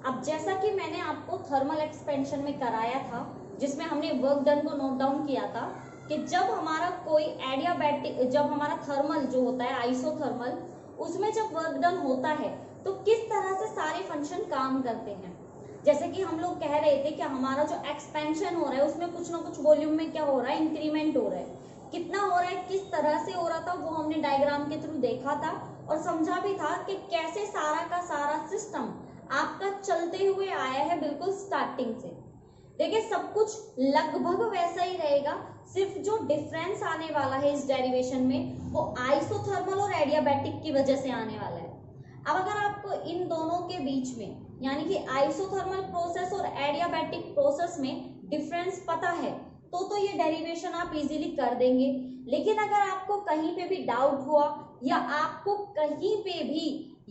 अब जैसा कि मैंने आपको थर्मल एक्सपेंशन में कराया था, जिसमें हमने वर्क डन को नोट डाउन किया था कि जब हमारा कोई एडियाबैटिक, जब हमारा थर्मल जो होता है आइसोथर्मल, उसमें जब वर्क डन होता है तो किस तरह से सारे फंक्शन काम करते हैं। जैसे कि हम लोग कह रहे थे कि हमारा जो एक्सपेंशन हो रहा है उसमें कुछ ना कुछ वॉल्यूम में क्या हो रहा है, इंक्रीमेंट हो रहा है। कितना हो रहा है, किस तरह से हो रहा था, वो हमने डायग्राम के थ्रू देखा था और समझा भी था कि कैसे सारा का सारा सिस्टम आपका चलते हुए आया है बिल्कुल स्टार्टिंग से। देखिए सब कुछ लगभग वैसा ही रहेगा, सिर्फ जो डिफरेंस आने वाला है इस डेरिवेशन में वो आइसोथर्मल और एडियाबैटिक की वजह से आने वाला है। अब अगर आपको इन दोनों के बीच में यानी कि आइसोथर्मल प्रोसेस और एडियाबैटिक प्रोसेस में डिफरेंस पता है तो ये डेरिवेशन आप इजीली कर देंगे। लेकिन अगर आपको कहीं पे भी डाउट हुआ या आपको कहीं पे भी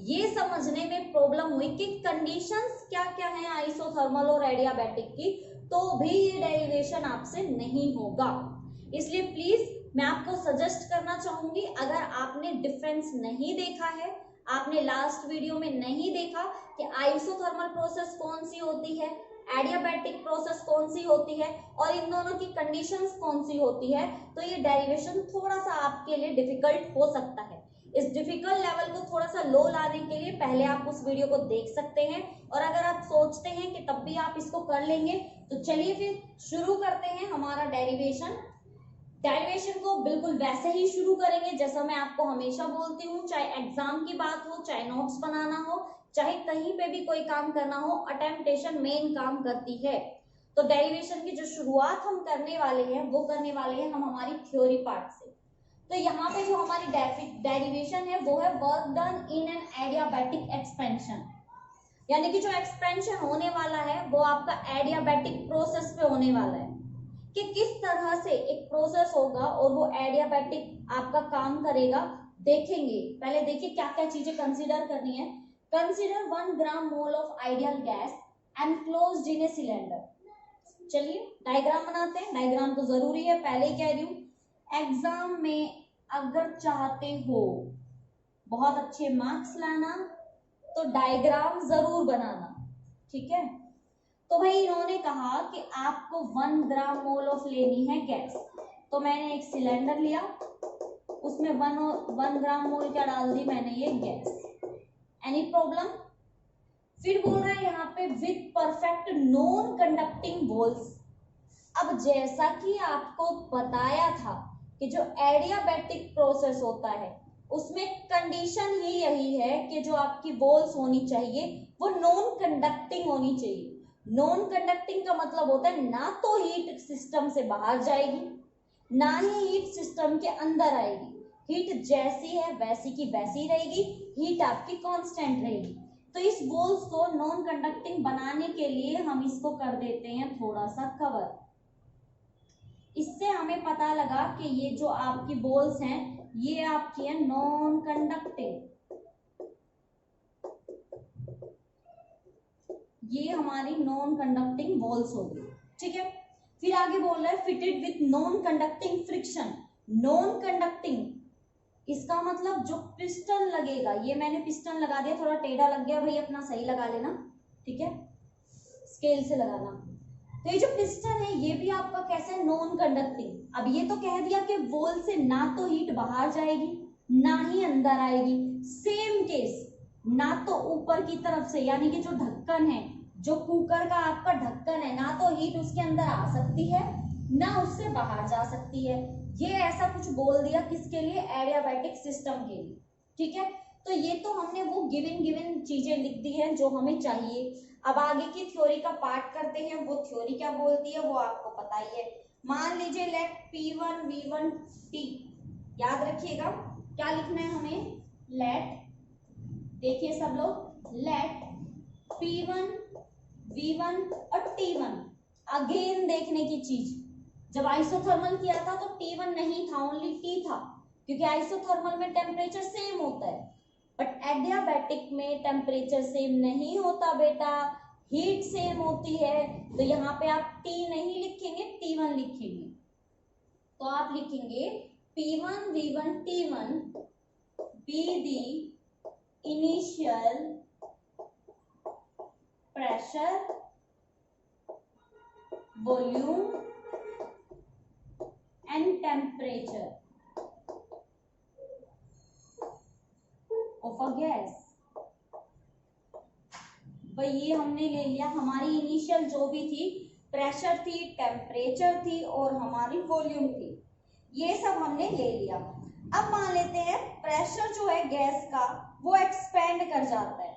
ये समझने में प्रॉब्लम हुई कि कंडीशंस क्या क्या है आइसोथर्मल और एडियाबैटिक की, तो भी ये डेरिवेशन आपसे नहीं होगा। इसलिए प्लीज मैं आपको सजेस्ट करना चाहूंगी, अगर आपने डिफरेंस नहीं देखा है, आपने लास्ट वीडियो में नहीं देखा कि आइसोथर्मल प्रोसेस कौन सी होती है, एडियाबैटिक प्रोसेस कौन सी होती है और इन दोनों की कंडीशंस कौन सी होती है, तो ये डेरिवेशन थोड़ा सा आपके लिए डिफिकल्ट हो सकता है। इस डिफिकल्ट लेवल को थोड़ा सा लो लाने के लिए पहले आप उस वीडियो को देख सकते हैं, और अगर आप सोचते हैं कि तब भी आप इसको कर लेंगे तो चलिए फिर शुरू करते हैं हमारा डेरिवेशन को बिल्कुल वैसे ही शुरू करेंगे जैसा मैं आपको हमेशा बोलती हूँ, चाहे एग्जाम की बात हो, चाहे नोट्स बनाना हो, चाहे कहीं पे भी कोई काम करना हो, अटेम्प्टेशन मेन काम करती है। तो डेरिवेशन की जो शुरुआत हम करने वाले हैं वो करने वाले हैं हम हमारी थ्योरी पार्ट से। तो यहाँ पे जो हमारी डेरिवेशन है वो है work done in an adiabatic expansion, यानी कि जो एक्सपेंशन होने वाला है वो आपका एडियाबैटिक प्रोसेस पे होने वाला है कि किस तरह से एक प्रोसेस होगा और वो एडियाबैटिक आपका काम करेगा। देखेंगे, पहले देखिए क्या क्या चीजें कंसीडर करनी है। Consider 1 gram mole of ideal gas enclosed in a cylinder. चलिए डायग्राम बनाते हैं, डायग्राम तो जरूरी है, पहले ही कह रही हूँ एग्जाम में अगर चाहते हो बहुत अच्छे मार्क्स लाना तो डायग्राम जरूर बनाना, ठीक है। तो भाई इन्होंने कहा कि आपको 1 ग्राम मोल ऑफ लेनी है गैस, तो मैंने एक सिलेंडर लिया, उसमें 1 ग्राम मोल क्या डाल दी मैंने, ये गैस। Any problem? फिर बोल रहा है यहाँ पे with perfect non conducting walls. अब जैसा कि आपको बताया था कि जो एडियाबैटिक प्रोसेस होता है उसमें कंडीशन ही यही है कि जो आपकी वॉल्स होनी चाहिए वो नॉन कंडक्टिंग होनी चाहिए। नॉन कंडक्टिंग का मतलब होता है ना तो हीट सिस्टम से बाहर जाएगी ना ही हीट सिस्टम के अंदर आएगी, हीट जैसी है वैसी की वैसी रहेगी, हीट आपकी कांस्टेंट रहेगी। तो इस वॉल्स को नॉन कंडक्टिंग बनाने के लिए हम इसको कर देते हैं थोड़ा सा कवर। इससे हमें पता लगा कि ये जो आपकी वॉल्स हैं ये आपकी है नॉन कंडक्टिंग, ये हमारी नॉन कंडक्टिंग वॉल्स होगी, ठीक है। फिर आगे बोल रहा है fitted with non conducting friction. Non conducting इसका मतलब जो पिस्टन लगेगा, ये मैंने पिस्टन लगा दिया, थोड़ा टेढ़ा लग गया भाई अपना सही लगा लेना, ठीक है, स्केल से लगाना। तो ये जो पिस्टन है ये भी आपका कैसा है, नॉन कंडक्टिंग। अब ये तो कह दिया कि वॉल से ना तो हीट बाहर जाएगी ना ही अंदर आएगी। सेम केस, ना तो ऊपर की तरफ से यानी कि जो ढक्कन है, जो कुकर का आपका ढक्कन है, ना तो हीट उसके अंदर आ सकती है ना उससे बाहर जा सकती है। ये ऐसा कुछ बोल दिया किसके लिए, एडियाबैटिक सिस्टम के लिए, ठीक है। तो ये तो हमने वो गिवन चीजें लिख दी हैं जो हमें चाहिए। अब आगे की थ्योरी का पार्ट करते हैं, वो थ्योरी क्या बोलती है वो आपको पता ही है। मान लीजिए लेट P1 V1 T, याद रखिएगा क्या लिखना है हमें, लेट, देखिए सब लोग, लेट P1 V1 और T1। अगेन देखने की चीज, जब आइसोथर्मल किया था तो T1 नहीं था, ओनली T था, क्योंकि आइसोथर्मल में टेम्परेचर सेम होता है, बट एडियाबैटिक में टेम्परेचर सेम नहीं होता बेटा, हीट सेम होती है। तो यहाँ पे आप T नहीं लिखेंगे, T1 लिखेंगे। तो आप लिखेंगे P1 V1 T1 be the initial pressure pressure, volume and temperature of a gas। भाई ये हमने ले लिया, हमारी इनिशियल जो भी थी प्रेशर थी, टेम्परेचर थी और हमारी वॉल्यूम थी, ये सब हमने ले लिया। अब मान लेते हैं प्रेशर जो है गैस का वो एक्सपेंड कर जाता है।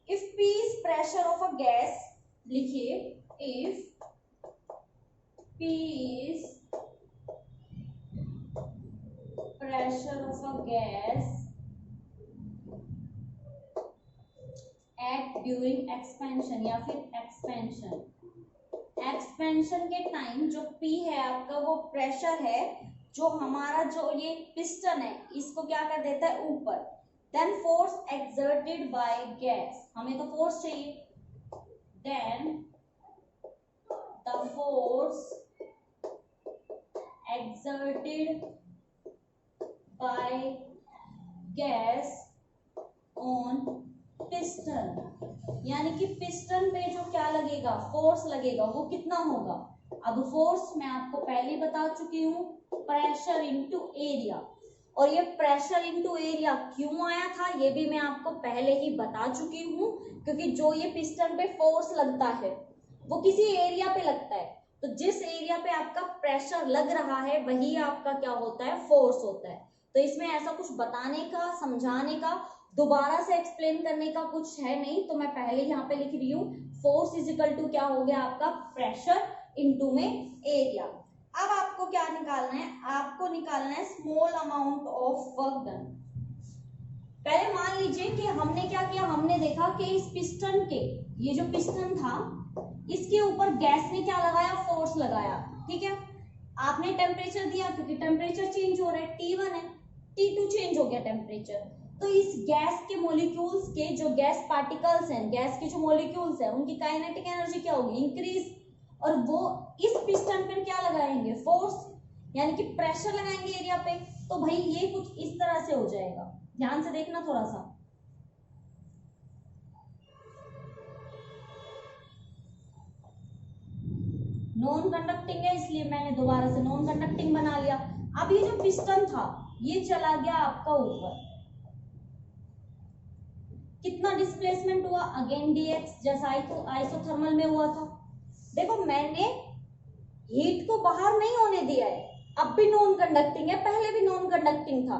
If P is pressure of a gas, लिखिए if P is pressure of a gas at during expansion या फिर एक्सपेंशन, एक्सपेंशन के टाइम जो P है आपका वो प्रेशर है जो हमारा जो ये पिस्टन है इसको क्या कर देता है ऊपर। Then force exerted by gas, हमें तो फोर्स चाहिए, then the force exerted by gas on piston, यानी कि पिस्टन पे जो क्या लगेगा फोर्स लगेगा वो कितना होगा। अब फोर्स मैं आपको पहले ही बता चुकी हूँ, प्रेशर इनटू एरिया, और ये प्रेशर इनटू एरिया क्यों आया था ये भी मैं आपको पहले ही बता चुकी हूँ, क्योंकि जो ये पिस्टन पे फोर्स लगता है वो किसी एरिया पे लगता है, तो जिस एरिया पे आपका प्रेशर लग रहा है वही आपका क्या होता है फोर्स होता है। तो इसमें ऐसा कुछ बताने का, समझाने का, दोबारा से एक्सप्लेन करने का कुछ है नहीं, तो मैं पहले यहाँ पे लिख रही हूँ फोर्स इज इक्वल टू क्या हो गया आपका प्रेशर इनटू में एरिया। अब आपको क्या निकालना है, आपको निकालना है small amount of work done. पहले मान लीजिए कि हमने क्या किया, हमने देखा कि इस पिस्टन के, ये जो पिस्टन था इसके ऊपर गैस ने क्या लगाया फोर्स लगाया, ठीक है। आपने टेम्परेचर दिया क्योंकि टेम्परेचर चेंज हो रहा है, T1 है, T2 चेंज हो गया टेम्परेचर, तो इस गैस के मॉलिक्यूल्स के जो गैस पार्टिकल्स हैं, गैस के जो मॉलिक्यूल्स हैं उनकी काइनेटिक एनर्जी क्या होगी इंक्रीज, और वो इस पिस्टन पर क्या लगाएंगे फोर्स, यानी कि प्रेशर लगाएंगे एरिया पे। तो भाई ये कुछ इस तरह से हो जाएगा, ध्यान से देखना थोड़ा सा। नॉन कंडक्टिंग है इसलिए मैंने दोबारा से नॉन कंडक्टिंग बना लिया। अब ये जो पिस्टन था ये चला गया आपका ऊपर, कितना डिस्प्लेसमेंट हुआ अगेन dx, जैसा आइसोथर्मल में हुआ था। देखो मैंने हीट को बाहर नहीं होने दिया है, अब भी नॉन कंडक्टिंग है, पहले भी नॉन कंडक्टिंग था,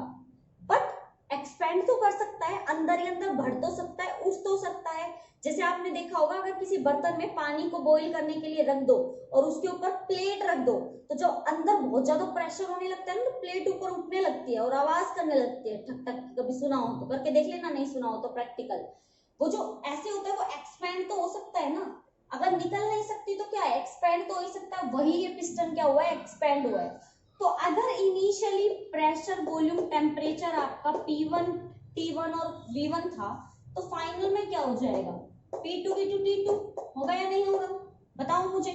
बट एक्सपेंड तो कर सकता है, अंदर ही अंदर बढ़ तो सकता है, उठ तो सकता है। जैसे आपने देखा होगा अगर किसी बर्तन में पानी को बॉईल करने के लिए रख दो और उसके ऊपर प्लेट रख दो, तो जब अंदर बहुत ज्यादा प्रेशर होने लगता है ना तो प्लेट ऊपर उठने लगती है और आवाज करने लगती है ठक ठक। कभी सुना हो तो करके देख लेना, नहीं सुना हो तो प्रैक्टिकल। वो जो ऐसे होता है वो एक्सपेंड तो हो सकता है ना, अगर निकल नहीं सकती तो क्या है एक्सपेंड तो हो ही सकता है, वही ये पिस्टन क्या हुआ है एक्सपेंड हुआ है। तो अगर इनिशियली प्रेशर वॉल्यूम टेम्परेचर आपका P1 T1 और V1 था, तो फाइनल में क्या हो जाएगा P2 V2 T2 होगा या नहीं होगा, बताओ मुझे।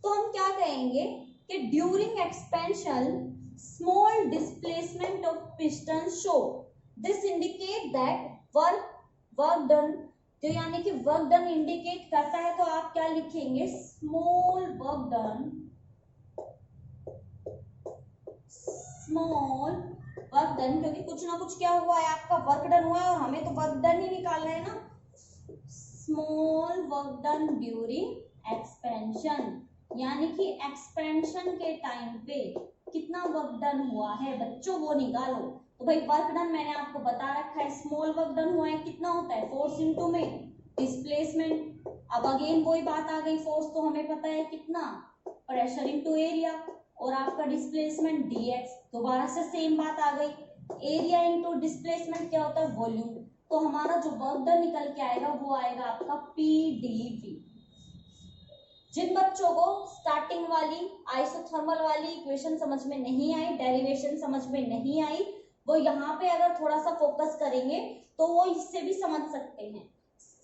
तो हम क्या कहेंगे कि during expansion small displacement of piston show, this indicate that work done, तो यानी कि वर्क डन इंडिकेट करता है, तो आप क्या लिखेंगे small work done, small work done, क्योंकि कुछ ना कुछ क्या हुआ है आपका वर्क डन हुआ है और हमें तो वर्क डन ही निकालना है ना। Small work done during expansion, यानी कि एक्सपेंशन के टाइम पे कितना वर्क डन हुआ है बच्चों वो निकालो। तो भाई वर्क डन मैंने आपको बता रखा है, स्मॉल वर्क डन हुआ है कितना होता है फोर्स इनटू में डिस्प्लेसमेंट। अब अगेन वही बात आ गई, फोर्स तो हमें पता है कितना प्रेशर इनटू एरिया, और आपका डिस्प्लेसमेंट dx, दोबारा से सेम बात आ गई, एरिया इनटू डिस्प्लेसमेंट क्या होता है वॉल्यूम। तो हमारा जो वर्क डन निकल के आएगा वो आएगा आपका PdV। जिन बच्चों को स्टार्टिंग वाली आइसोथर्मल वाली इक्वेशन समझ में नहीं आई, डेरिवेशन समझ में नहीं आई, वो यहाँ पे अगर थोड़ा सा फोकस करेंगे तो वो इससे भी समझ सकते हैं।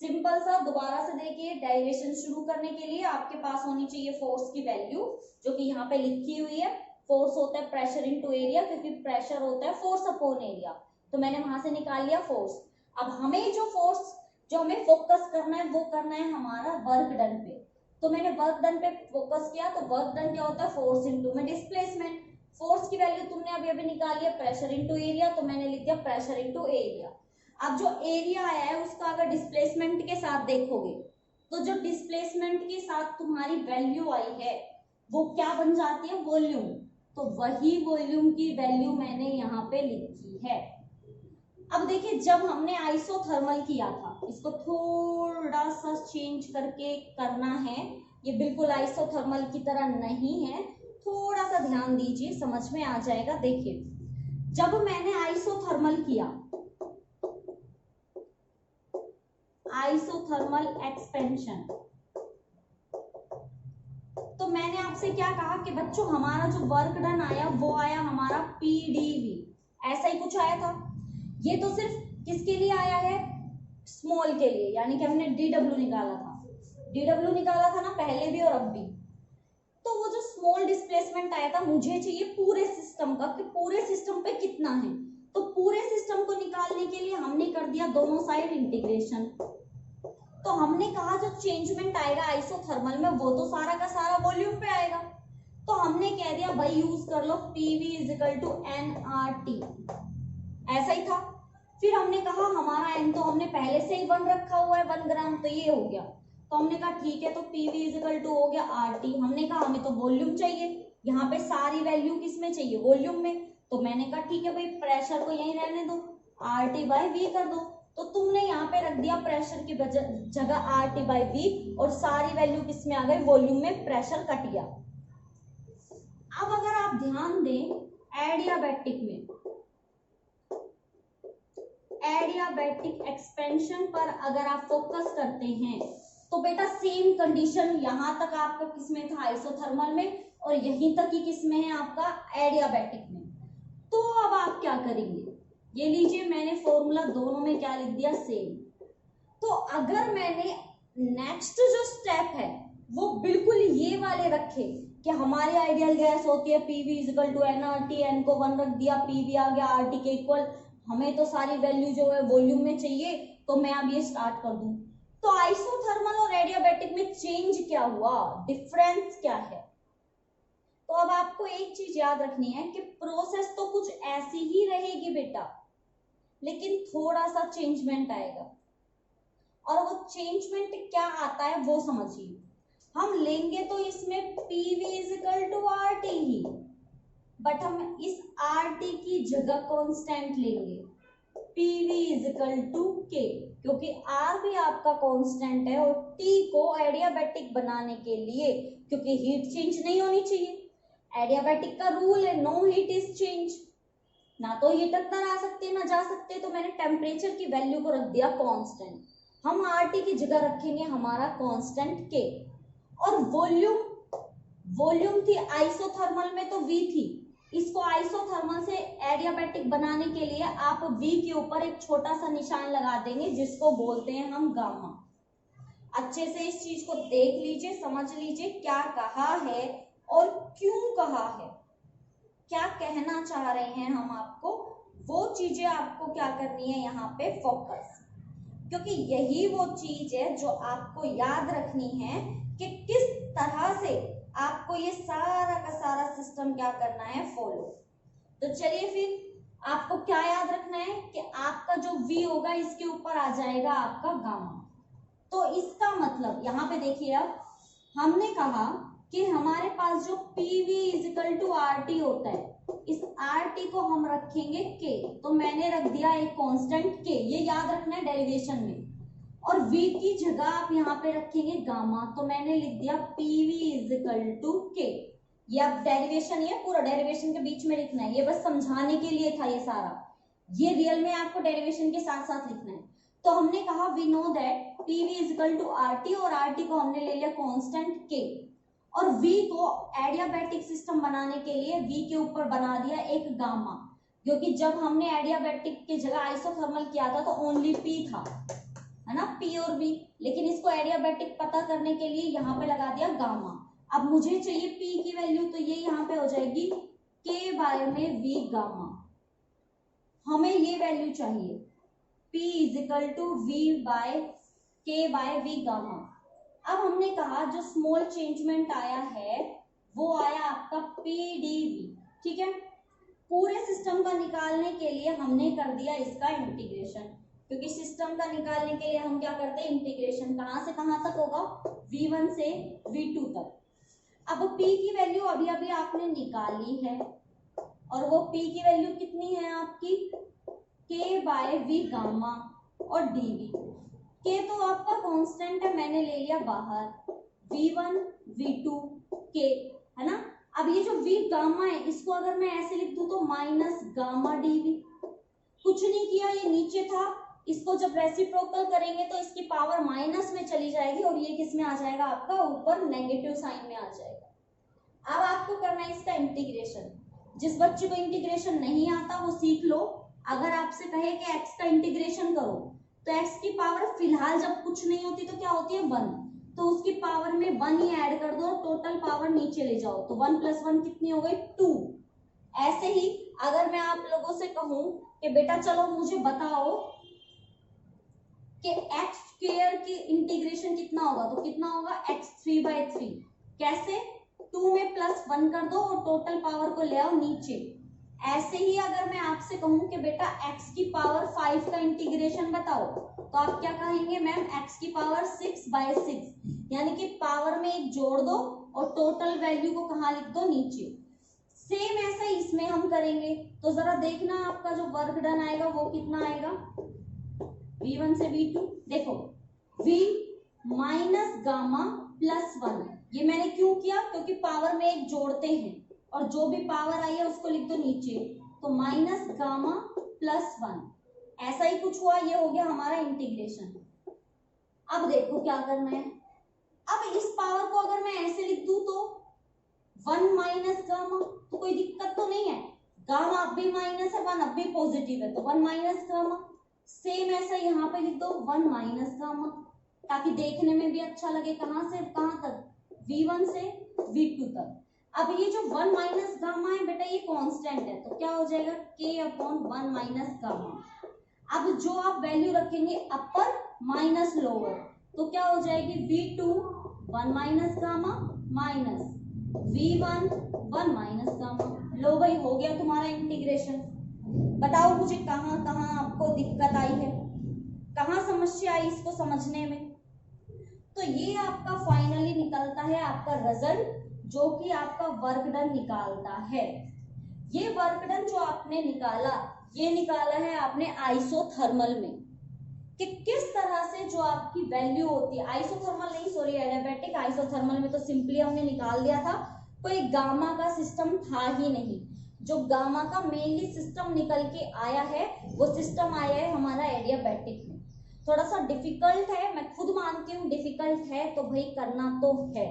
सिंपल सा दोबारा से देखिए, डेरिवेशन शुरू करने के लिए आपके पास होनी चाहिए फोर्स की वैल्यू जो कि यहाँ पे लिखी हुई है। फोर्स होता है प्रेशर इनटू एरिया, क्योंकि प्रेशर होता है फोर्स अपॉन एरिया, तो मैंने वहां से निकाल लिया फोर्स। अब हमें जो फोर्स जो हमें फोकस करना है वो करना है हमारा वर्क डन पे। तो मैंने वर्क डन पे फोकस किया, तो वर्क डन क्या होता है, फोर्स इनटू में डिस्प्लेसमेंट। फोर्स की वैल्यू तुमने अभी अभी निकाली है प्रेशर इनटू एरिया, तो मैंने लिख दिया प्रेशर इनटू एरिया। अब जो एरिया आया है उसका अगर डिस्प्लेसमेंट के साथ देखोगे तो जो डिस्प्लेसमेंट के साथ तुम्हारी वैल्यू आई है वो क्या बन जाती है, वॉल्यूम। तो वही वॉल्यूम की वैल्यू मैंने यहाँ पे लिखी है। अब देखिए जब हमने आइसोथर्मल किया था, इसको थोड़ा सा चेंज करके करना है, ये बिल्कुल आइसोथर्मल की तरह नहीं है, थोड़ा सा ध्यान दीजिए समझ में आ जाएगा। देखिए जब मैंने आइसोथर्मल किया, आइसोथर्मल एक्सपेंशन, तो मैंने आपसे क्या कहा कि बच्चों हमारा जो वर्क डन आया वो आया हमारा पीडीवी, ऐसा ही कुछ आया था। ये तो सिर्फ किसके लिए आया है, स्मॉल के लिए, यानी कि हमने डीडब्ल्यू निकाला था, डीडब्ल्यू निकाला था ना पहले भी और अब भी। तो वो जो स्मॉल डिस्प्लेसमेंट आया था मुझे चाहिए पूरे सिस्टम का, कि पूरे सिस्टम पे कितना है। तो पूरे सिस्टम को निकालने के लिए हमने कर दिया दोनों साइड इंटीग्रेशन। तो हमने कहा जो चेंजमेंट आएगा आइसोथर्मल में वो तो सारा का सारा वॉल्यूम पे आएगा। तो हमने कह दिया भाई यूज कर लो PV is equal to NRT, ऐसा ही था। फिर हमने कहा हमारा एन तो हमने पहले से ही 1 रखा हुआ है 1 ग्राम, तो ये हो गया। तो हमने कहा ठीक है, तो पीवी इज इक्वल टू हो गया आरटी। हमने कहा हमें तो वॉल्यूम चाहिए, यहाँ पे सारी वैल्यू किसमें चाहिए, वॉल्यूम में। तो मैंने कहा ठीक है भाई प्रेशर को यहीं रहने दो, आरटी बाई वी कर दो। तो तुमने यहाँ पे रख दिया प्रेशर की जगह आरटी बाई वी, और सारी वैल्यू किसमें आ गई, वॉल्यूम में, प्रेशर कट गया। अब अगर आप ध्यान दें एडियाबैटिक में, एडियाबैटिक एक्सपेंशन पर अगर आप फोकस करते हैं तो बेटा सेम कंडीशन यहां तक आपका किसमें था, आइसोथर्मल में, और यहीं तक ही किसमें है आपका, एडियाबैटिक में। तो अब आप क्या करेंगे, ये लीजिए मैंने फॉर्मूला दोनों में क्या लिख दिया, सेम। तो अगर मैंने नेक्स्ट जो स्टेप है वो बिल्कुल ये वाले रखे कि हमारी आइडियल गैस होती है PV equal to NRT, N को 1 रख दिया, पीवी आ गया आरटी के इक्वल, हमें तो सारी वैल्यू जो है वॉल्यूम में चाहिए, तो मैं अब ये स्टार्ट कर दूं। तो आइसोथर्मल और एडियाबैटिक में चेंज क्या हुआ, डिफरेंस क्या है। तो अब आपको एक चीज याद रखनी है कि प्रोसेस तो कुछ ऐसी ही रहेगी बेटा, लेकिन थोड़ा सा चेंजमेंट आएगा। और वो चेंजमेंट क्या आता है वो समझिए। हम लेंगे तो इसमें PV is equal to RT ही, बट हम इस आरटी की जगह कांस्टेंट लेंगे, पीवी इज इक्वल टू के, क्योंकि आर भी आपका कांस्टेंट है, और टी को एडियाबैटिक बनाने के लिए, क्योंकि हीट चेंज नहीं होनी चाहिए, एडियाबैटिक का रूल है नो हीट इज चेंज, ना तो हीट अंदर आ सकते ना जा सकते, तो मैंने टेम्परेचर की वैल्यू को रख दिया कांस्टेंट। हम आरटी की जगह रखेंगे हमारा कांस्टेंट के। और वॉल्यूम, वॉल्यूम थी आइसोथर्मल में तो वी थी, इसको आइसोथर्मल से एडियाबैटिक बनाने के लिए आप वी के ऊपर एक छोटा सा निशान लगा देंगे जिसको बोलते हैं हम गामा। अच्छे से इस चीज को देख लीजिए, समझ लीजिए क्या कहा है और क्यों कहा है, क्या कहना चाह रहे हैं हम आपको, वो चीजें आपको क्या करनी है यहाँ पे फोकस, क्योंकि यही वो चीज है जो आपको याद रखनी है कि किस तरह से आपको ये सारा का सारा सिस्टम क्या करना है, फॉलो। तो चलिए फिर आपको क्या याद रखना है कि आपका जो V होगा इसके ऊपर आ जाएगा आपका गामा। तो इसका मतलब यहाँ पे देखिए, अब हमने कहा कि हमारे पास जो PV is equal to RT होता है, इस RT को हम रखेंगे K, तो मैंने रख दिया एक कांस्टेंट K, ये याद रखना है डेरिवेशन में, और V की जगह आप यहाँ पे रखेंगे गामा, तो मैंने लिख दिया PV is equal to K। ये अब डेरिवेशन, ये पूरा डेरिवेशन के बीच में लिखना है, ये बस समझाने के लिए था ये सारा, ये रियल में आपको डेरिवेशन के साथ साथ लिखना है। तो हमने कहा we know that PV is equal to RT, और RT को हमने ले लिया कांस्टेंट K, और V को एडियाबैटिक सिस्टम बनाने के लिए V के ऊपर बना दिया एक गामा, क्योंकि जब हमने एडियाबैटिक की जगह आइसोथर्मल किया था तो ओनली P था, है ना, P और V, लेकिन इसको एडियाबैटिक पता करने के लिए यहाँ पे लगा दिया गामा। अब मुझे चाहिए P की वैल्यू, तो ये यहाँ पे हो जाएगी K बाय में V गामा, हमें ये वैल्यू चाहिए P is equal to V by K by V gamma. अब हमने कहा जो स्मॉल चेंजमेंट आया है वो आया आपका PdV, ठीक है। पूरे सिस्टम का निकालने के लिए हमने कर दिया इसका इंटीग्रेशन, क्योंकि सिस्टम का निकालने के लिए हम क्या करते हैं, इंटीग्रेशन। कहां से कहां तक होगा, V1 से V2 तक। अब P की वैल्यू अभी अभी आपने निकाली है, और वो P की वैल्यू कितनी है आपकी, K बाय V गामा और dV। K तो आपका कांस्टेंट है, मैंने ले लिया बाहर, V1 V2 K, है ना। अब ये जो V गामा है इसको अगर मैं ऐसे लिख दूं तो माइनस गामा dV। कुछ नहीं किया, ये नीचे था, इसको जब रेसिप्रोकल करेंगे तो इसकी पावर माइनस में चली जाएगी और ये किस में आ जाएगा, आपका ऊपर नेगेटिव साइन में आ जाएगा। अब आपको करना है इसका इंटीग्रेशन। जिस बच्चे को इंटीग्रेशन नहीं आता वो सीख लो, अगर आपसे कहे कि x का इंटीग्रेशन करो तो x की पावर फिलहाल जब कुछ नहीं होती तो क्या होती है, 1, तो उसकी पावर में 1 ही ऐड कर दो, टोटल पावर नीचे ले जाओ, तो 1 + 1 कितनी हो गई, 2। ऐसे ही अगर मैं आप लोगों से कहूं कि बेटा चलो मुझे बताओ कि एक्स स्क्वायर की इंटीग्रेशन कितना होगा, तो कितना होगा, x3/3। कैसे, 2 में +1 कर दो और टोटल पावर को ले आओ नीचे। ऐसे ही अगर मैं आपसे कहूं कि बेटा x की पावर 5 का इंटीग्रेशन बताओ, तो आप क्या कहेंगे, मैम x की पावर 6/6, यानी कि पावर में एक जोड़ दो और टोटल वैल्यू को कहाँ लिख दो, नीचे। सेम ऐसा इसमें हम करेंगे, तो जरा देखना आपका जो वर्क डन आएगा वो कितना आएगा, V1 से V2। देखो V माइनस गामा +1, ये मैंने क्यों किया, क्योंकि पावर में एक जोड़ते हैं और जो भी पावर आई है उसको लिख दो नीचे, तो माइनस गामा +1। ऐसा ही कुछ हुआ, ये हो गया हमारा इंटीग्रेशन। अब देखो क्या करना है, अब इस पावर को अगर मैं ऐसे लिख दूं तो 1 माइनस गामा, तो कोई दिक्कत तो नहीं है, गामा अब भी माइनस है, 1 अब भी पॉजिटिव है, तो 1 माइनस गामा। सेम ऐसा यहाँ पे लिख दो 1 माइनस गामा, ताकि देखने में भी अच्छा लगे। कहां से कहां तक, V1 से V2 तक। अब ये जो 1 माइनस गामा है बेटा ये कांस्टेंट है, तो क्या हो जाएगा, K/1 माइनस गामा। अब जो आप वैल्यू रखेंगे अपर माइनस लोअर, तो क्या हो जाएगी, V2 1 minus gamma minus V1 1 minus gamma. लो भाई, हो गया तुम्हारा इंटीग्रेशन। बताओ मुझे कहां कहां आपको दिक्कत आई है, कहां समस्या आई इसको समझने में। तो ये आपका फाइनली निकलता है आपका रिजल्ट, जो कि आपका वर्क डन निकालता है। ये वर्क डन जो आपने निकाला, ये निकाला है आपने आइसोथर्मल में, कि किस तरह से जो आपकी वैल्यू होती है, आइसोथर्मल नहीं सॉरी एडियाबैटिक, आइसोथर्मल में तो सिंपली हमने निकाल दिया था, कोई गामा का सिस्टम था ही नहीं। जो गामा का मेनली सिस्टम निकल के आया है वो सिस्टम आया है हमारा एडियाबैटिक में। थोड़ा सा डिफिकल्ट है, मैं खुद मानती हूँ डिफिकल्ट है, तो भाई करना तो है,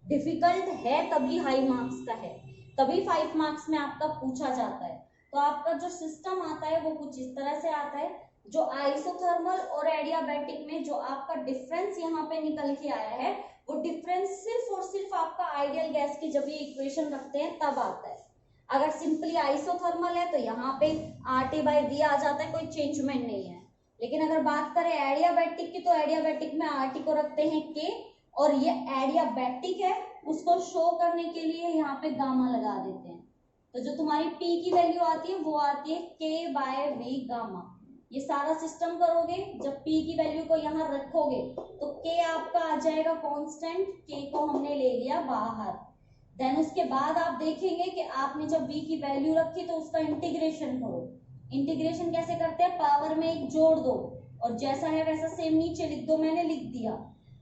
डिफिकल्ट है तभी हाई मार्क्स का है, तभी 5 मार्क्स में आपका पूछा जाता है। तो आपका जो सिस्टम आता है वो कुछ इस तरह से आता है। जो आइसोथर्मल और एडियाबैटिक में जो आपका डिफरेंस यहाँ पे निकल के आया है, वो डिफरेंस सिर्फ और सिर्फ आपका आइडियल गैस की जब ये इक्वेशन रखते हैं तब आता है। अगर सिंपली आइसोथर्मल है तो यहाँ पे RT/V आ जाता है, कोई चेंजमेंट नहीं है। लेकिन अगर बात करें एडियाबैटिक की, तो एडियाबैटिक में RT को रखते हैं K, और ये एडियाबैटिक है उसको शो करने के लिए यहाँ पे गामा लगा देते हैं। तो जो तुम्हारी P की वैल्यू आती है वो आती है K/V गामा। ये सारा सिस्टम करोगे, जब P की वैल्यू को यहाँ रखोगे तो K आपका आ जाएगा कांस्टेंट, K को हमने ले लिया बाहर। देन उसके बाद आप देखेंगे कि आपने जब V की वैल्यू रखी तो उसका इंटीग्रेशन करो। इंटीग्रेशन कैसे करते हैं, पावर में एक जोड़ दो और जैसा है वैसा सेम नीचे लिख दो, मैंने लिख दिया।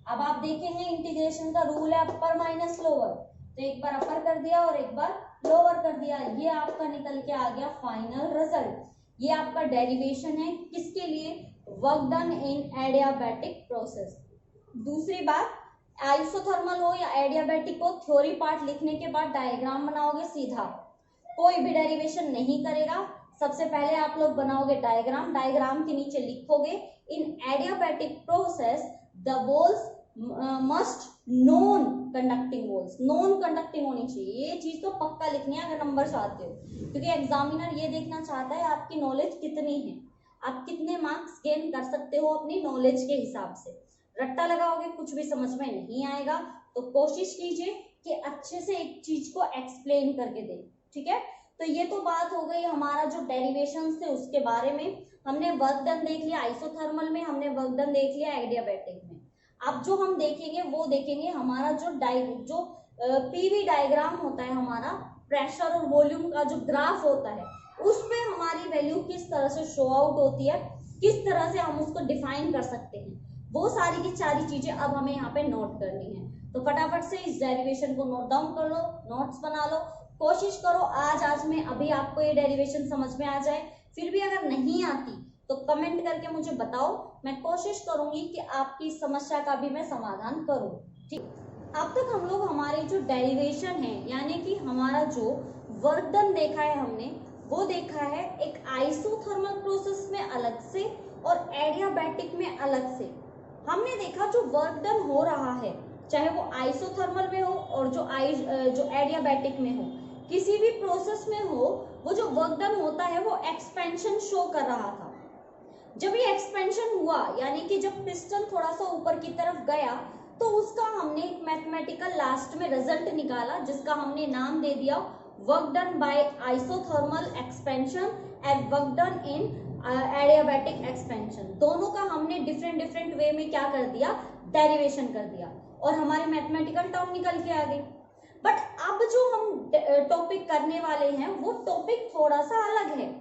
अब आप देखेंगे इंटीग्रेशन का रूल है अपर माइनस लोअर, तो एक बार अपर कर दिया और एक बार लोअर कर दिया, ये आपका निकल के आ गया फाइनल रिजल्ट। ये आपका डेरिवेशन है किसके लिए, work done in adiabatic process. दूसरी बात, आइसोथर्मल हो या एडियाबैटिक हो, थ्योरी पार्ट लिखने के बाद डायग्राम बनाओगे सीधा, कोई भी डेरिवेशन नहीं करेगा। सबसे पहले आप लोग बनाओगे डायग्राम, डायग्राम के नीचे लिखोगे in adiabatic process the walls must non conducting walls, non conducting होनी चाहिए। ये चीज तो पक्का लिखनी है अगर नंबर चाहते हो, क्योंकि एग्जामिनर ये देखना चाहता है आपकी नॉलेज कितनी है, आप कितने मार्क्स गेन कर सकते हो अपनी नॉलेज के हिसाब से। रट्टा लगाओगे कुछ भी समझ में नहीं आएगा। तो कोशिश कीजिए कि अच्छे से एक चीज को एक्सप्लेन करके दें, ठीक है। तो ये तो बात हो गई हमारा जो डेरिवेशंस थे उसके बारे में। हमने वर्क डन देख लिया आइसोथर्मल में, हमने वर्क डन देख लिया एडियाबैटिक में। अब जो हम देखेंगे वो देखेंगे हमारा जो पीवी डायग्राम होता है, हमारा प्रेशर और वॉल्यूम का जो ग्राफ होता है, उस पे हमारी वैल्यू किस तरह से शो आउट होती है, किस तरह से हम उसको डिफाइन कर सकते हैं, वो सारी की सारी चीजें अब हमें यहाँ पे नोट करनी है। तो फटाफट से इस डेरिवेशन को नोट डाउन कर लो, नोट्स बना लो, कोशिश करो आज में अभी आपको ये डेरिवेशन समझ में आ जाए। फिर भी अगर नहीं आती तो कमेंट करके मुझे बताओ, मैं कोशिश करूंगी कि आपकी समस्या का भी मैं समाधान करूं, ठीक। अब तक हम लोग हमारे जो डेरिवेशन है यानी कि हमारा जो वर्क डन देखा है हमने, वो देखा है एक आइसोथर्मल प्रोसेस में अलग से और एडियाबैटिक में अलग से। हमने देखा जो वर्क डन हो रहा है चाहे वो आइसोथर्मल में हो और जो एडियाबैटिक में हो, किसी भी प्रोसेस में हो, वो जो वर्क डन होता है वो एक्सपेंशन शो कर रहा था। जब ये एक्सपेंशन हुआ यानी कि जब पिस्टन थोड़ा सा ऊपर की तरफ गया तो उसका हमने एक मैथमेटिकल लास्ट में रिजल्ट निकाला जिसका हमने नाम दे दिया work done by isothermal expansion and work done in adiabatic expansion. दोनों का हमने डिफरेंट वे में क्या कर दिया, डेरिवेशन कर दिया और हमारे मैथमेटिकल टर्म निकल के आ गए। बट अब जो हम टॉपिक करने वाले हैं वो टॉपिक थोड़ा सा अलग है।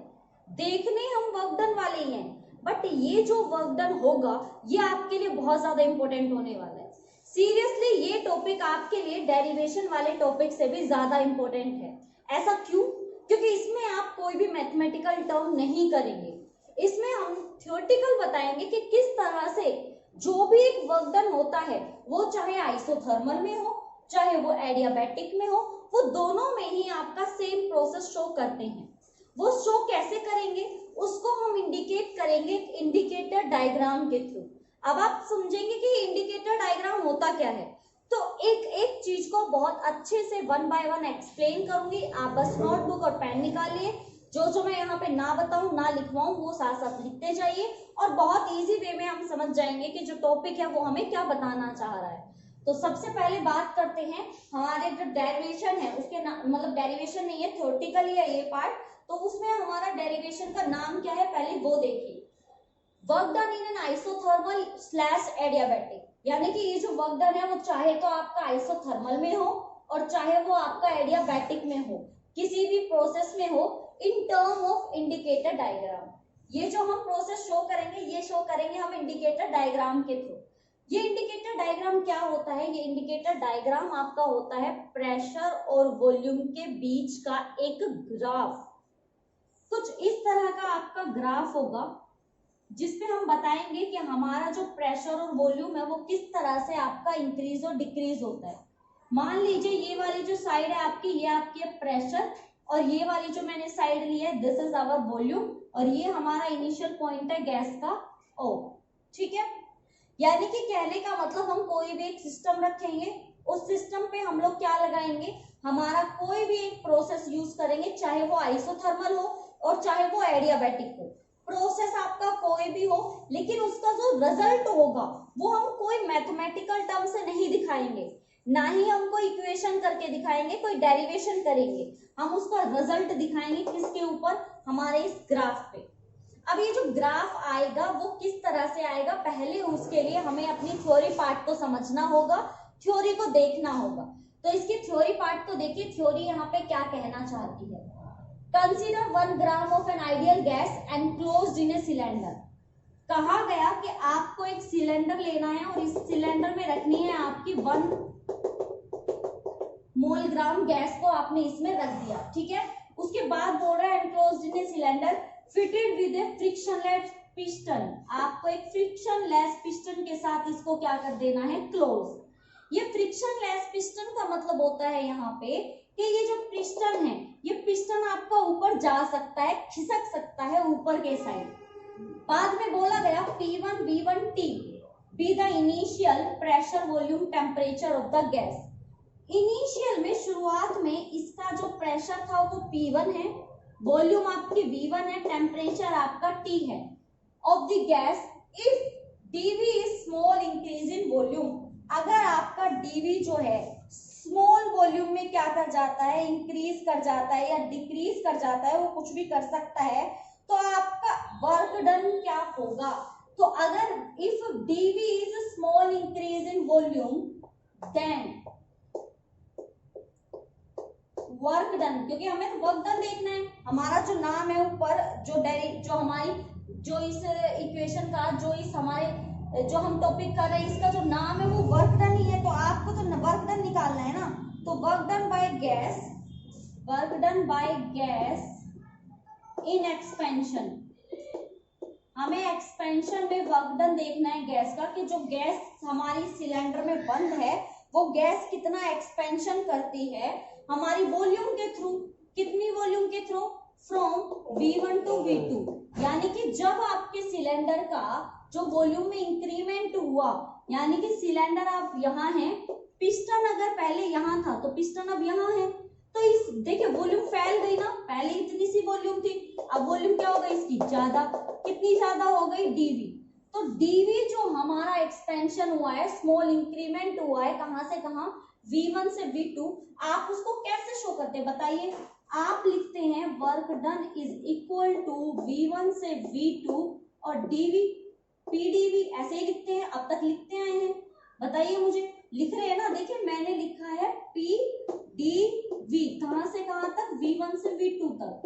देखने हम वर्क डन वाले ही हैं, बट ये जो वर्क डन होगा ये आपके लिए बहुत ज्यादा इंपॉर्टेंट होने वाला है। सीरियसली ये टॉपिक आपके लिए डेरिवेशन वाले टॉपिक से भी ज्यादा इंपॉर्टेंट है। ऐसा क्यों? क्योंकि इसमें आप कोई भी मैथमेटिकल टर्म नहीं करेंगे, इसमें हम थ्योरेटिकल बताएंगे कि किस तरह से जो भी एक वर्क डन होता है, वो चाहे आइसोथर्मल में हो चाहे वो एडियाबैटिक में हो, वो दोनों में ही आपका सेम प्रोसेस शो करते हैं। वो शो कैसे करेंगे उसको हम इंडिकेट करेंगे इंडिकेटर डायग्राम के थ्रू। अब आप समझेंगे कि इंडिकेटर डायग्राम होता क्या है, तो एक एक चीज को बहुत अच्छे से वन बाय वन एक्सप्लेन करूंगी। आप बस नोटबुक और पेन निकालिए, जो मैं यहाँ पे ना बताऊं ना लिखवाऊं वो साथ साथ लिखते जाइए और बहुत इजी वे में हम समझ जाएंगे कि जो टॉपिक है वो हमें क्या बताना चाह रहा है। तो सबसे पहले बात करते हैं हमारे जो डेरिवेशन है उसके मतलब डेरिवेशन नहीं है, थ्योरेटिकली है ये पार्ट। तो उसमें हमारा डेरिवेशन का नाम क्या है पहले वो देखिए, work done in an isothermal slash adiabatic. यानी कि ये जो वर्क डन है वो चाहे तो आपका आइसोथर्मल में हो और चाहे वो आपका एडियाबैटिक में हो, किसी भी प्रोसेस में हो, in term of indicator diagram. ये जो हम प्रोसेस शो करेंगे ये शो करेंगे हम इंडिकेटर डायग्राम के थ्रू। ये इंडिकेटर डायग्राम क्या होता है? ये इंडिकेटर डायग्राम आपका होता है प्रेशर और वॉल्यूम के बीच का एक ग्राफ। कुछ इस तरह का आपका ग्राफ होगा जिसपे हम बताएंगे कि हमारा जो प्रेशर और वॉल्यूम है वो किस तरह से आपका इंक्रीज और डिक्रीज होता है। मान लीजिए ये वाली जो साइड है आपकी, ये आपकी है प्रेशर और ये वाली जो मैंने साइड ली है दिस इज आवर वॉल्यूम और ये हमारा इनिशियल पॉइंट है गैस का O, ठीक है। यानी कि कहने का मतलब हम कोई भी एक सिस्टम रखेंगे, उस सिस्टम पे हम लोग क्या लगाएंगे, हमारा कोई भी एक प्रोसेस यूज करेंगे, चाहे वो आइसोथर्मल हो और चाहे वो एडियाबैटिक हो। प्रोसेस आपका कोई भी हो लेकिन उसका जो रिजल्ट होगा वो हम कोई मैथमेटिकल टर्म से नहीं दिखाएंगे, ना ही हम कोई इक्वेशन करके दिखाएंगे, कोई डेरिवेशन करेंगे, हम उसका रिजल्ट दिखाएंगे किसके ऊपर, हमारे इस ग्राफ पे। अब ये जो ग्राफ आएगा वो किस तरह से आएगा, पहले उसके लिए हमें अपनी थ्योरी पार्ट को समझना होगा, थ्योरी को देखना होगा। तो इसकी थ्योरी पार्ट को देखिए, थ्योरी यहाँ पे क्या कहना चाहती है। Consider 1 gram of an ideal gas enclosed in a cylinder. कहा गया कि आपको एक सिलेंडर लेना है और इस सिलेंडर में रखनी है आपकी 1 मोल ग्राम गैस को आपने इसमें रख दिया, ठीक है। उसके बाद बोल रहा है enclosed in a cylinder fitted with A frictionless piston. आपको एक फ्रिक्शनलेस पिस्टन के साथ इसको क्या कर देना है, क्लोज। ये फ्रिक्शनलेस पिस्टन का मतलब होता है यहाँ पे कि ये जो पिस्टन है, ये पिस्टन आपका ऊपर जा सकता है, खिसक सकता है ऊपर के साइड। बाद में बोला गया P1 V1 T be the initial pressure volume temperature of the gas. Initial में शुरुआत में इसका जो प्रेशर था वो P1 है, वॉल्यूम आपकी V1 है, टेम्परेचर आपका T है of the gas if DV is small increase in volume. अगर आपका डीवी जो है स्मॉल वॉल्यूम में क्या कर जाता है, इंक्रीज कर जाता है या डिक्रीज कर जाता है, वो कुछ भी कर सकता है, तो आपका वर्क डन क्या होगा। तो अगर if DV is small increase in volume then work done, क्योंकि हमें तो वर्क डन देखना है, हमारा जो नाम है ऊपर जो हमारी जो इस इक्वेशन का जो हम टॉपिक कर रहे हैं इसका जो नाम है वो वर्क डन ही है, तो आपको तो वर्क डन निकालना है ना। तो work done by gas in expansion, हमें एक्सपेंशन में वर्क डन देखना है गैस का, कि जो गैस हमारी सिलेंडर में बंद है वो गैस कितना एक्सपेंशन करती है हमारी वॉल्यूम के थ्रू। कितनी वॉल्यूम के through, from V1 to V2, यानी कि जब आपके सिलेंडर का जो वॉल्यूम में इंक्रीमेंट हुआ, यानी कि सिलेंडर आप यहाँ है, पिस्टन अगर पहले यहाँ था तो पिस्टन अब यहाँ है, तो इस देखिए वॉल्यूम फैल गई ना, पहले इतनी सी वॉल्यूम थी, अब वॉल्यूम क्या हो गई इसकी ज्यादा, कितनी ज्यादा हो गई डीवी। तो डीवी जो हमारा एक्सपेंशन हुआ है, स्मॉल इंक्रीमेंट हुआ है, कहां से कहां, V1 से V2, आप उसको कैसे शो करते हैं बताइए। आप लिखते हैं work done is equal to V1 से V2 और डीवी पीडीवी, ऐसे ही लिखते हैं, अब तक लिखते आए हैं, बताइए मुझे, लिख रहे हैं ना। देखिए मैंने लिखा है पीडीवी, कहां से कहां तक, V1 से V2 तक,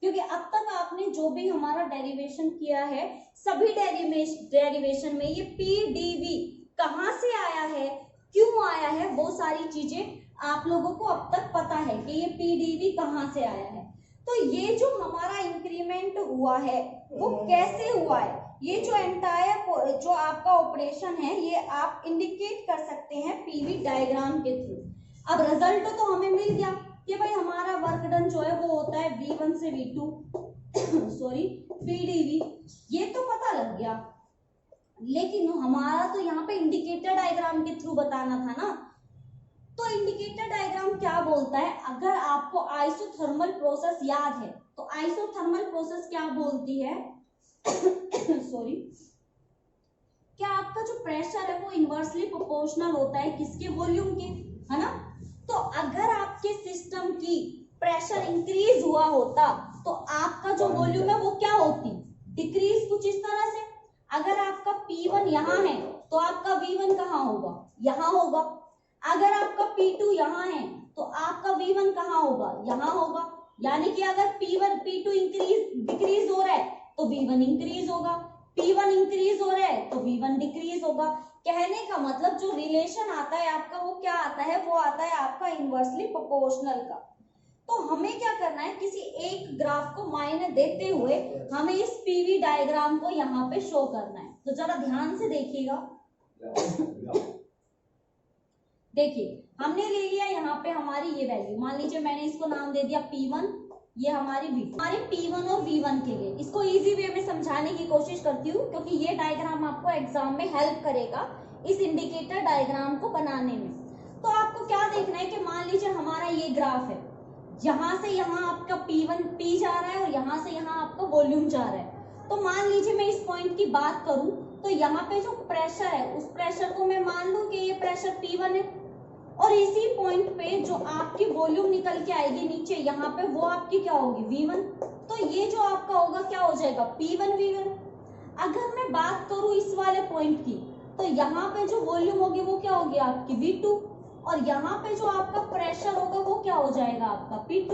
क्योंकि अब तक आपने जो भी हमारा डेरिवेशन किया है, सभी डेरिवेशन में ये पीडीवी कहां से आया है, क्यों आया है, वो सारी चीजें आप लोगों को अब तक पता है कि ये पीडीवी कहां से आया है। तो ये जो हमारा इंक्रीमेंट हुआ है वो कैसे हुआ है, ये जो एंटायर जो आपका ऑपरेशन है ये आप इंडिकेट कर सकते हैं पीवी डायग्राम के थ्रू। अब रिजल्ट तो हमें मिल गया कि भाई हमारा वर्क डन जो है वो होता है V1 से V2 सॉरी पीडीवी, ये तो पता लग गया, लेकिन हमारा तो यहाँ पे इंडिकेटर डायग्राम के थ्रू बताना था ना। तो इंडिकेटर डायग्राम क्या बोलता है, अगर आपको आइसोथर्मल प्रोसेस याद है तो आइसोथर्मल प्रोसेस क्या बोलती है सॉरी, क्या आपका जो प्रेशर है वो इनवर्सली प्रोपोर्शनल होता है किसके, वॉल्यूम के, है ना। तो अगर आपके सिस्टम की प्रेशर इंक्रीज हुआ होता तो आपका जो वॉल्यूम है वो क्या होती, डिक्रीज, कुछ इस तरह से। अगर आपका P1 यहाँ है तो आपका V1 कहाँ होगा, यहाँ होगा। अगर आपका P2 यहाँ है तो आपका V1 कहाँ होगा, यहाँ होगा। यानी कि अगर P2 डिक्रीज हो रहा है तो V1 इंक्रीज होगा, P1 इंक्रीज हो रहा है तो V1 डिक्रीज होगा। कहने का मतलब जो रिलेशन आता है आपका वो क्या आता है, वो आता है आपका इनवर्सली प्रोपोर्शनल का। तो हमें क्या करना है, किसी एक ग्राफ को मायने देते हुए हमें इस पीवी डायग्राम को यहाँ पे शो करना है। तो जरा ध्यान से देखिएगा देखिए हमने ले लिया यहाँ पे हमारी ये वैल्यू, मान लीजिए मैंने इसको नाम दे दिया P1, ये हमारी V2, हमारे P1 और V1 के लिए इसको इजी वे में समझाने की कोशिश करती हूँ, क्योंकि ये डायग्राम आपको एग्जाम में हेल्प करेगा इस इंडिकेटर डायग्राम को बनाने में। तो आपको क्या देखना है कि मान लीजिए हमारा ये ग्राफ है, यहाँ से यहाँ आपका P जा रहा है और यहाँ से यहाँ आपका वॉल्यूम जा रहा है। तो मान लीजिए मैं इस पॉइंट की बात करूं तो यहाँ पे जो प्रेशर है उस प्रेशर को मैं मान लूं कि ये प्रेशर P1 है, और इसी पॉइंट पे जो आपकी वॉल्यूम निकल के आएगी नीचे यहाँ पे वो आपकी क्या होगी, V1। तो ये जो आपका होगा क्या हो जाएगा, P1 V1। अगर मैं बात करूं इस वाले पॉइंट की तो यहाँ पे जो वॉल्यूम होगी वो क्या होगी आपकी V2, और यहाँ पे जो आपका प्रेशर होगा वो क्या हो जाएगा आपका P2।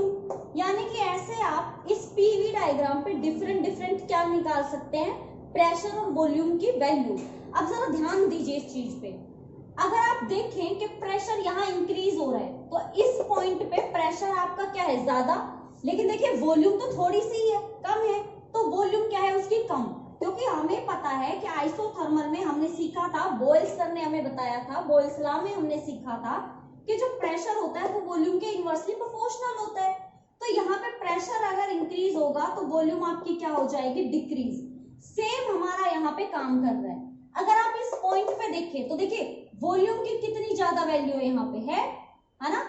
यानी कि ऐसे आप इस पीवी डायग्राम पे डिफरेंट क्या निकाल सकते हैं, प्रेशर और वॉल्यूम की वैल्यू। अब जरा ध्यान दीजिए इस चीज पे, अगर आप देखें कि प्रेशर यहाँ इंक्रीज हो रहा है तो इस पॉइंट पे प्रेशर आपका क्या है, ज्यादा, लेकिन देखिए वॉल्यूम तो थोड़ी सी है, कम है, तो वॉल्यूम क्या है उसकी, कम। क्योंकि हमें पता है कि आइसोथर्मल में हमने सीखा था, बॉयल्स सर ने हमें बताया था, बॉयल्स लॉ में हमने सीखा था कि जो प्रेशर होता है वो वॉल्यूम के इनवर्सली प्रोपोर्शनल होता है। तो यहाँ पे प्रेशर अगर इंक्रीज होगा तो वॉल्यूम आपकी क्या हो जाएगी, डिक्रीज। सेम हमारा यहाँ पे काम कर रहा है। अगर आप इस पॉइंट पे देखें तो देखिए वॉल्यूम की कितनी ज्यादा वैल्यू है यहाँ पे, है ना,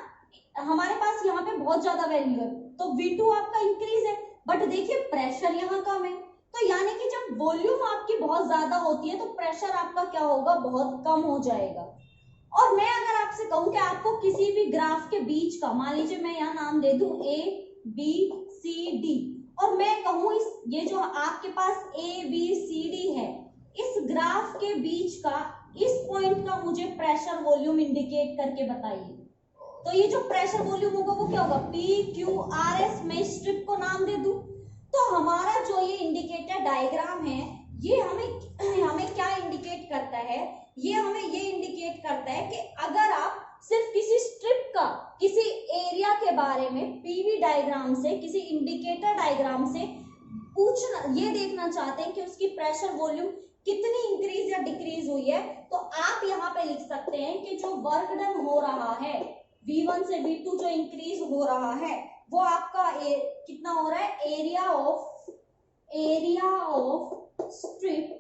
हमारे पास यहाँ पे बहुत ज्यादा वैल्यू है, तो V2 आपका इंक्रीज है, बट देखिए प्रेशर यहाँ कम है। तो यानी कि जब वॉल्यूम आपकी बहुत ज्यादा होती है तो प्रेशर आपका क्या होगा, बहुत कम हो जाएगा। और मैं अगर आपसे कहूं कि आपको किसी भी ग्राफ के बीच का, मान लीजिए मैं यहाँ नाम दे दूं A B C D, और मैं कहूं इस ये जो आपके पास A B C D है, इस ग्राफ के बीच का इस पॉइंट का मुझे प्रेशर वॉल्यूम इंडिकेट करके बताइए। तो ये जो प्रेशर वॉल्यूम होगा वो क्या होगा, PQRS। मैं स्ट्रिप को नाम दे दूं तो हमारा जो ये इंडिकेटर डायग्राम है ये हमें क्या इंडिकेट करता है, ये हमें ये इंडिकेट करता है कि अगर आप सिर्फ किसी स्ट्रिप का किसी एरिया के बारे में पीवी डायग्राम से, किसी इंडिकेटर डायग्राम से पूछना, ये देखना चाहते हैं कि उसकी प्रेशर वॉल्यूम कितनी इंक्रीज या डिक्रीज हुई है, तो आप यहाँ पे लिख सकते हैं कि जो वर्क डन हो रहा है V1 से V2 जो इंक्रीज हो रहा है वो आपका कितना हो रहा है, एरिया ऑफ स्ट्रिप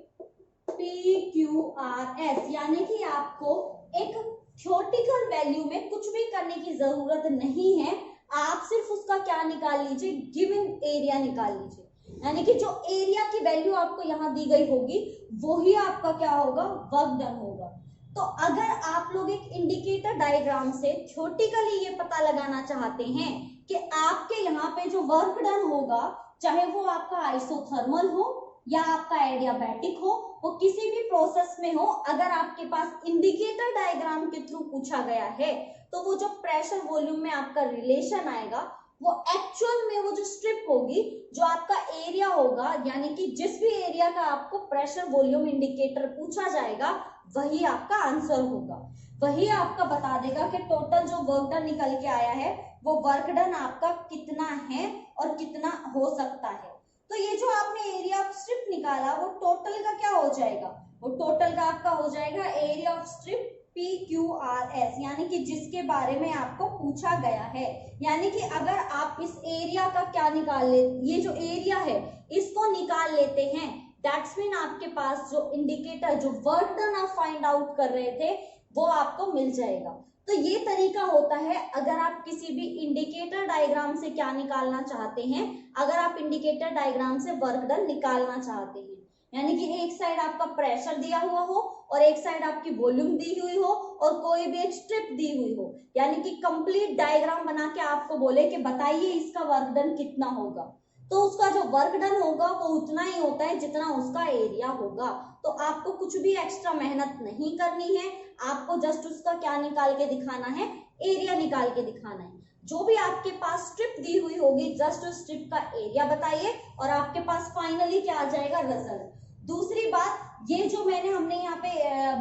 PQRS। यानी कि आपको एक थ्योरेटिकल वैल्यू में कुछ भी करने की जरूरत नहीं है, आप सिर्फ उसका क्या निकाल लीजिए, गिवन एरिया निकाल लीजिए। यानी कि जो एरिया की वैल्यू आपको यहाँ दी गई होगी वही आपका क्या होगा, वर्क डन होगा। तो अगर आप लोग एक इंडिकेटर डायग्राम से थ्योरेटिकली ये पता लगाना चाहते हैं कि आपके यहाँ पे जो वर्क डन होगा, चाहे वो आपका आइसोथर्मल हो या आपका एडियाबैटिक हो, वो किसी भी प्रोसेस में हो, अगर आपके पास इंडिकेटर डायग्राम के थ्रू पूछा गया है तो वो जो प्रेशर वॉल्यूम में आपका रिलेशन आएगा वो एक्चुअल में वो जो स्ट्रिप होगी, जो आपका एरिया होगा, यानी कि जिस भी एरिया का आपको प्रेशर वॉल्यूम इंडिकेटर पूछा जाएगा वही आपका आंसर होगा। वही आपका बता देगा कि टोटल जो वर्क डन निकल के आया है वो वर्क डन आपका कितना है और कितना हो सकता है। तो ये जो आपने एरिया ऑफ स्ट्रिप निकाला वो टोटल का क्या हो जाएगा, वो टोटल का आपका हो जाएगा एरिया ऑफ स्ट्रिप PQRS, यानी कि जिसके बारे में आपको पूछा गया है। यानी कि अगर आप इस एरिया का क्या निकाल ले, ये जो एरिया है इसको निकाल लेते हैं, दैट्स मीन आपके पास जो इंडिकेटर, जो वर्क डन आप फाइंड आउट कर रहे थे वो आपको मिल जाएगा। तो ये तरीका होता है अगर आप किसी भी इंडिकेटर डायग्राम से क्या निकालना चाहते हैं, अगर आप इंडिकेटर डायग्राम से वर्क डन निकालना चाहते हैं। यानी कि एक साइड आपका प्रेशर दिया हुआ हो और एक साइड आपकी वॉल्यूम दी हुई हो और कोई भी एक स्ट्रिप दी हुई हो, यानी कि कंप्लीट डायग्राम बना के आपको बोले कि बताइए इसका वर्क डन कितना होगा, तो उसका जो वर्क डन होगा वो उतना ही होता है जितना उसका एरिया होगा। तो आपको कुछ भी एक्स्ट्रा मेहनत नहीं करनी है, आपको जस्ट उसका क्या निकाल के दिखाना है, एरिया निकाल के दिखाना है। जो भी आपके पास स्ट्रिप दी हुई होगी जस्ट उस स्ट्रिप का एरिया बताइए और आपके पास फाइनली क्या आ जाएगा, रिजल्ट। दूसरी बात, ये जो हमने यहाँ पे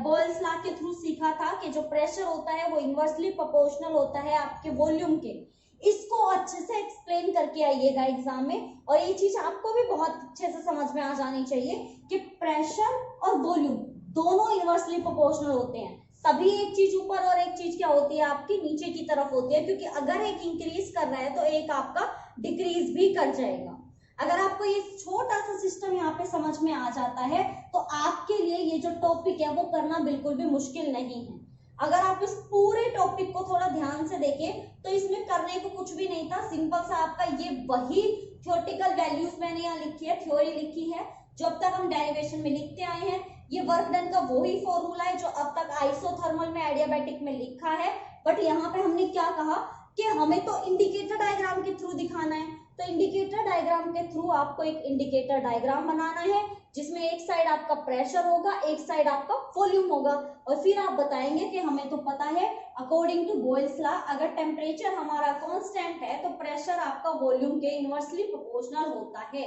बॉयल्स लॉ के थ्रू सीखा था कि जो प्रेशर होता है वो इनवर्सली प्रोपोर्शनल होता है आपके वॉल्यूम के, इसको अच्छे से एक्सप्लेन करके आइएगा एग्जाम में। और ये चीज आपको भी बहुत अच्छे से समझ में आ जानी चाहिए कि प्रेशर और वॉल्यूम दोनों इनवर्सली प्रोपोर्शनल होते हैं, तभी एक चीज ऊपर और एक चीज क्या होती है आपकी नीचे की तरफ होती है, क्योंकि अगर एक इंक्रीज कर रहा है तो एक आपका डिक्रीज भी कर जाएगा। अगर आपको ये छोटा सा सिस्टम यहाँ पे समझ में आ जाता है तो आपके लिए ये जो टॉपिक है वो करना बिल्कुल भी मुश्किल नहीं है। अगर आप इस पूरे टॉपिक को थोड़ा ध्यान से देखें तो इसमें करने को कुछ भी नहीं था, सिंपल सा आपका ये वही थ्योरेटिकल वैल्यूज मैंने यहाँ लिखी है, थ्योरी लिखी है जो अब तक हम डेरिवेशन में लिखते आए हैं। ये वर्क डन का वही फॉर्मूला है जो अब तक आइसोथर्मल में, एडियाबैटिक में लिखा है, बट यहाँ पे हमने क्या कहा कि हमें तो इंडिकेटर डायग्राम के थ्रू दिखाना है। तो इंडिकेटर डायग्राम के थ्रू आपको एक इंडिकेटर डायग्राम बनाना है जिसमें एक साइड आपका प्रेशर होगा, एक साइड आपका वॉल्यूम होगा, और फिर आप बताएंगे कि हमें तो पता है अकॉर्डिंग टू बॉयल्स लॉ अगर टेम्परेचर हमारा कांस्टेंट है तो प्रेशर आपका वॉल्यूम के इनवर्सली प्रोपोर्शनल होता है,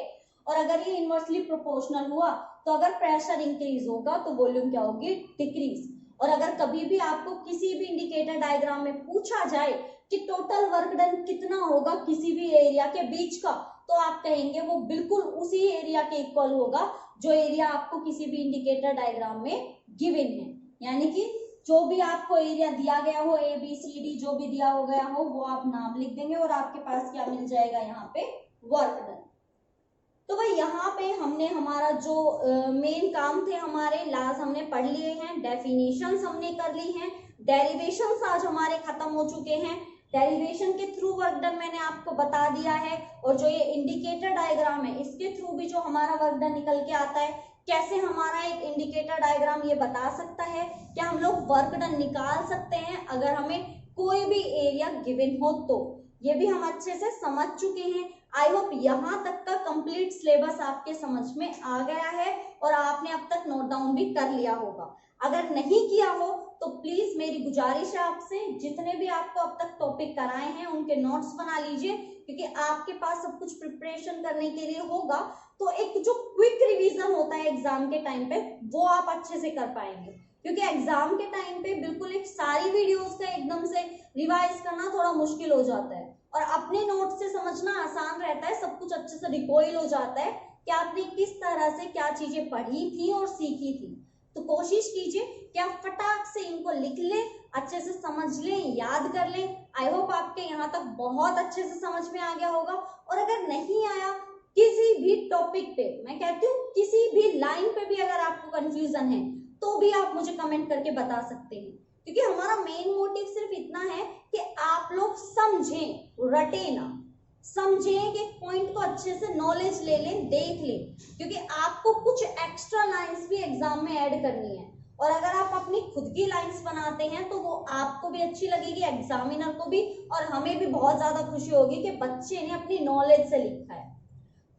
और अगर ये इनवर्सली प्रोपोर्शनल हुआ तो अगर प्रेशर इंक्रीज होगा तो वॉल्यूम क्या होगी, डिक्रीज। और अगर कभी भी आपको किसी भी इंडिकेटर डायग्राम में पूछा जाए कि टोटल वर्क डन कितना होगा किसी भी एरिया के बीच का, तो आप कहेंगे वो बिल्कुल उसी एरिया के इक्वल होगा जो एरिया आपको किसी भी इंडिकेटर डायग्राम में गिवन है। यानी कि जो भी आपको एरिया दिया गया हो, ए बी सी डी जो भी दिया हो गया हो वो आप नाम लिख देंगे और आपके पास क्या मिल जाएगा यहाँ पे, वर्क डन। तो भाई यहाँ पे हमने हमारा जो मेन काम थे हमारे लाज हमने पढ़ लिए हैं, डेफिनेशंस हमने कर ली हैं, डेरिवेशंस आज हमारे खत्म हो चुके हैं। डेरिवेशन के थ्रू वर्क डन मैंने आपको बता दिया है, और जो ये इंडिकेटर डायग्राम है इसके थ्रू भी जो हमारा वर्क डन निकल के आता है, कैसे हमारा एक इंडिकेटर डायग्राम ये बता सकता है कि हम लोग वर्क डन निकाल सकते हैं अगर हमें कोई भी एरिया गिवन हो, तो ये भी हम अच्छे से समझ चुके हैं। आई होप यहाँ तक का कंप्लीट सिलेबस आपके समझ में आ गया है और आपने अब तक नोट डाउन भी कर लिया होगा। अगर नहीं किया हो तो प्लीज मेरी गुजारिश है आपसे, जितने भी आपको अब तक टॉपिक कराए हैं उनके नोट्स बना लीजिए, क्योंकि आपके पास सब कुछ प्रिपरेशन करने के लिए होगा, तो एक जो क्विक रिवीजन होता है एग्जाम के टाइम पे वो आप अच्छे से कर पाएंगे। क्योंकि एग्जाम के टाइम पे बिल्कुल एक सारी वीडियोस का एकदम से रिवाइज करना थोड़ा मुश्किल हो जाता है, और अपने नोट से समझना आसान रहता है, सब कुछ अच्छे से रिकॉइल हो जाता है कि आपने किस तरह से क्या चीजें पढ़ी थी और सीखी थी। तो कोशिश कीजिए कि आप फटाक से इनको लिख लें, अच्छे से समझ लें, याद कर लें। आई होप आपके यहाँ तक बहुत अच्छे से समझ में आ गया होगा। और अगर नहीं आया किसी भी टॉपिक पे, मैं कहती हूँ किसी भी लाइन पे भी अगर आपको कंफ्यूजन है तो भी आप मुझे कमेंट करके बता सकते हैं, क्योंकि हमारा मेन मोटिव सिर्फ इतना है कि आप लोग समझें, रटे ना, समझें कि पॉइंट को अच्छे से नॉलेज ले लें, देख लें, क्योंकि आपको कुछ एक्स्ट्रा लाइंस भी एग्जाम में ऐड करनी है, और अगर आप अपनी खुद की लाइंस बनाते हैं तो वो आपको भी अच्छी लगेगी, एग्जामिनर को भी, और हमें भी बहुत ज्यादा खुशी होगी कि बच्चे ने अपनी नॉलेज से लिखा है।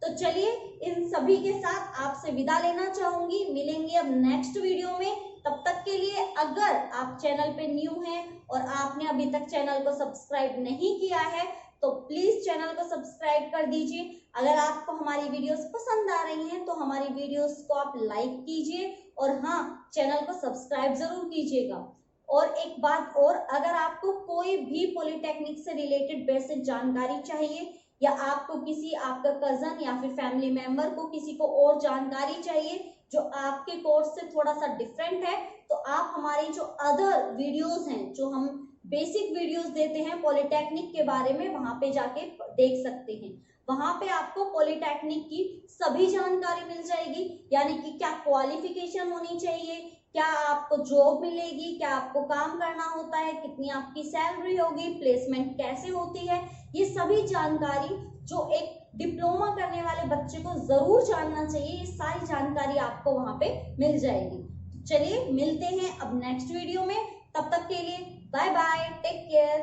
तो चलिए इन सभी के साथ आपसे विदा लेना चाहूंगी, मिलेंगे अब नेक्स्ट वीडियो में। तब तक के लिए अगर आप चैनल पे न्यू हैं और आपने अभी तक चैनल को सब्सक्राइब नहीं किया है तो प्लीज चैनल को सब्सक्राइब कर दीजिए। अगर आपको हमारी वीडियोस पसंद आ रही हैं तो हमारी वीडियोस को आप लाइक कीजिए, और हाँ, चैनल को सब्सक्राइब जरूर कीजिएगा। और एक बात और, अगर आपको कोई भी पॉलिटेक्निक से रिलेटेड बेसिक जानकारी चाहिए, या आपको किसी आपका कजन या फिर फैमिली मेंबर को किसी को और जानकारी चाहिए जो आपके कोर्स से थोड़ा सा डिफरेंट है, तो आप हमारी जो अदर वीडियोस हैं, जो हम बेसिक वीडियोस देते हैं पॉलिटेक्निक के बारे में, वहां पे जाके देख सकते हैं। वहां पे आपको पॉलिटेक्निक की सभी जानकारी मिल जाएगी, यानी कि क्या क्वालिफिकेशन होनी चाहिए, क्या आपको जॉब मिलेगी, क्या आपको काम करना होता है, कितनी आपकी सैलरी होगी, प्लेसमेंट कैसे होती है, ये सभी जानकारी जो एक डिप्लोमा करने वाले बच्चे को जरूर जानना चाहिए, ये सारी जानकारी आपको वहां पे मिल जाएगी। चलिए मिलते हैं अब नेक्स्ट वीडियो में, तब तक के लिए बाय बाय, टेक केयर।